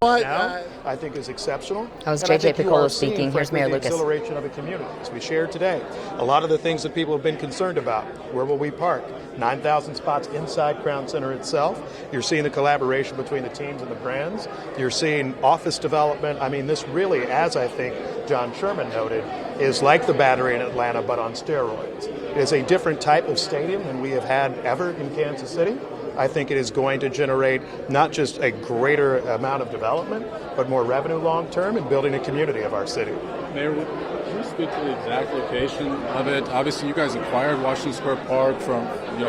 Now, I think is exceptional. That was And I J.J. think you are Piccolo speaking. Here's frankly, Mayor the Lucas. exhilaration of a community, as we shared today. A lot of the things that people have been concerned about. Where will we park? 9,000 spots inside Crown Center itself. You're seeing the collaboration between the teams and the brands. You're seeing office development. I mean, this really, as I think John Sherman noted, is like the Battery in Atlanta, but on steroids. It is a different type of stadium than we have had ever in Kansas City. I think it is going to generate not just a greater amount of development, but more revenue long term and building a community of our city. Mayor, can you speak to the exact location of it? Obviously, you guys acquired Washington Square Park from,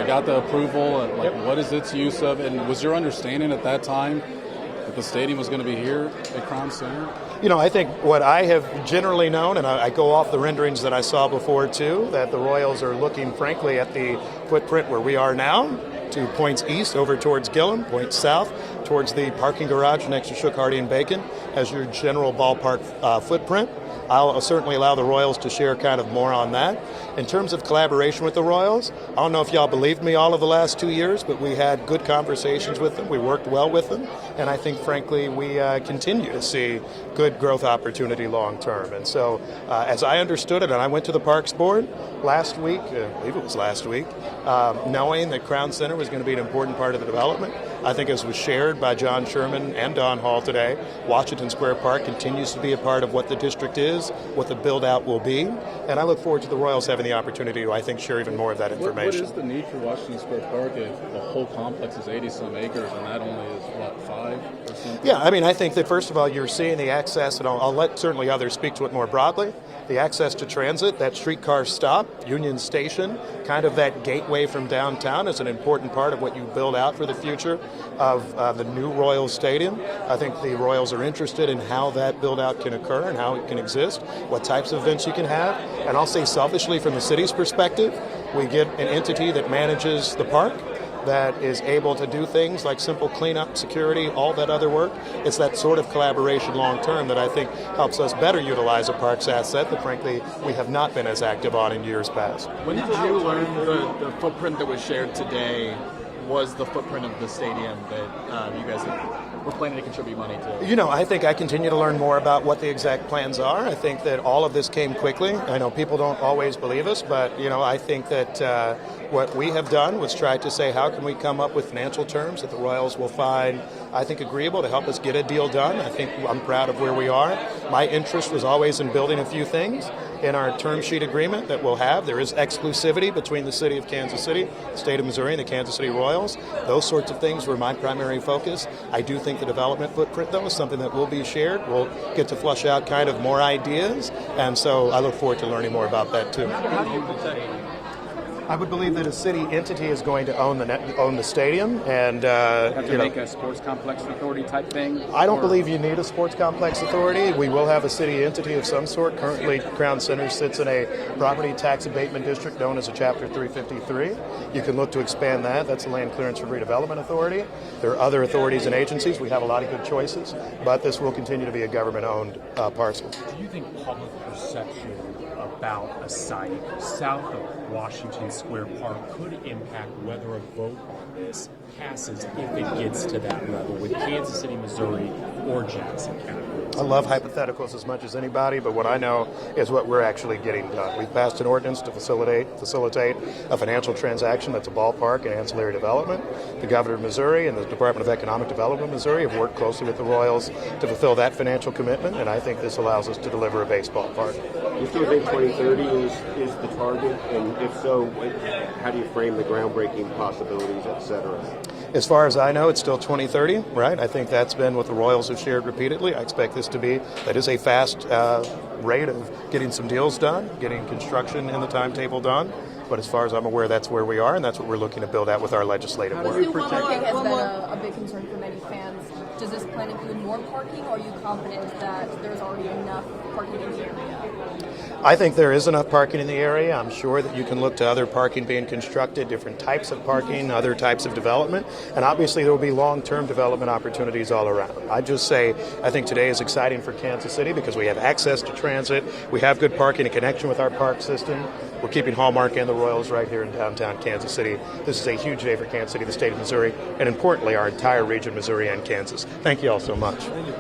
got the approval. And, what is its use of? And was your understanding at that time that the stadium was going to be here at Crown Center? I think what I have generally known, and I go off the renderings that I saw before too, that the Royals are looking, frankly, at the footprint where we are now, 2 points east over towards Gillum, points south towards the parking garage next to Shook, Hardy and Bacon as your general ballpark footprint. I'll certainly allow the Royals to share kind of more on that. In terms of collaboration with the Royals, I don't know if y'all believed me all of the last 2 years, but we had good conversations with them. We worked well with them. And I think, frankly, we continue to see good growth opportunity long term. And so, as I understood it, and I went to the Parks Board last week, I believe it was last week, knowing that Crown Center was going to be an important part of the development. I think as was shared by John Sherman and Don Hall today, Washington Square Park continues to be a part of what the district is, what the build-out will be, and I look forward to the Royals having the opportunity to, I think, share even more of that information. What is the need for Washington Square Park if the whole complex is 80-some acres and that only is, 5 or something? Yeah, I mean, I think that, first of all, you're seeing the access, and I'll let certainly others speak to it more broadly, the access to transit, that streetcar stop, Union Station, kind of that gateway from downtown is an important part of what you build out for the future of the new Royals Stadium. I think the Royals are interested in how that build-out can occur and how it can exist, what types of events you can have. And I'll say selfishly, from the city's perspective, we get an entity that manages the park, that is able to do things like simple cleanup, security, all that other work. It's that sort of collaboration long term that I think helps us better utilize a parks asset that, frankly, we have not been as active on in years past. When did you learn the footprint that was shared today was the footprint of the stadium that you guys were planning to contribute money to? I think I continue to learn more about what the exact plans are. I think that all of this came quickly. I know people don't always believe us, but, I think that what we have done was try to say, how can we come up with financial terms that the Royals will find, I think, agreeable to help us get a deal done. I think I'm proud of where we are. My interest was always in building a few things in our term sheet agreement that we'll have. There is exclusivity between the city of Kansas City, the state of Missouri, and the Kansas City Royals. Those sorts of things were my primary focus. I do think the development footprint, though, is something that will be shared. We'll get to flush out kind of more ideas, and so I look forward to learning more about that, too. How do you protect? I would believe that a city entity is going to own the stadium, and have to make a sports complex authority type thing. I don't believe you need a sports complex authority. We will have a city entity of some sort. Currently, Crown Center sits in a property tax abatement district known as a Chapter 353. You can look to expand that. That's the Land Clearance and Redevelopment Authority. There are other authorities and agencies. We have a lot of good choices, but this will continue to be a government-owned parcel. Do you think public perception about a site south of Washington Square Park could impact whether a vote on this passes if it gets to that level with Kansas City, Missouri, or Jackson County? I love hypotheticals as much as anybody, but what I know is what we're actually getting done. We've passed an ordinance to facilitate a financial transaction that's a ballpark and ancillary development. The governor of Missouri and the Department of Economic Development of Missouri have worked closely with the Royals to fulfill that financial commitment, and I think this allows us to deliver a baseball park. Do you still think 2030 is the target? And if so, how do you frame the groundbreaking possibilities, et cetera? As far as I know, it's still 2030, right? I think that's been what the Royals have shared repeatedly. I expect this to be, that is a fast rate of getting some deals done, getting construction in the timetable done. But as far as I'm aware, that's where we are, and that's what we're looking to build out with our legislative work. Parking has been a big concern for many fans. Does this plan include more parking, or are you confident that there's already enough parking in the area? I think there is enough parking in the area. I'm sure that you can look to other parking being constructed, different types of parking, other types of development, and obviously there will be long-term development opportunities all around. I just say I think today is exciting for Kansas City because we have access to transit, we have good parking in connection with our park system. We're keeping Hallmark and the Royals right here in downtown Kansas City. This is a huge day for Kansas City, the state of Missouri, and importantly, our entire region, Missouri and Kansas. Thank you all so much.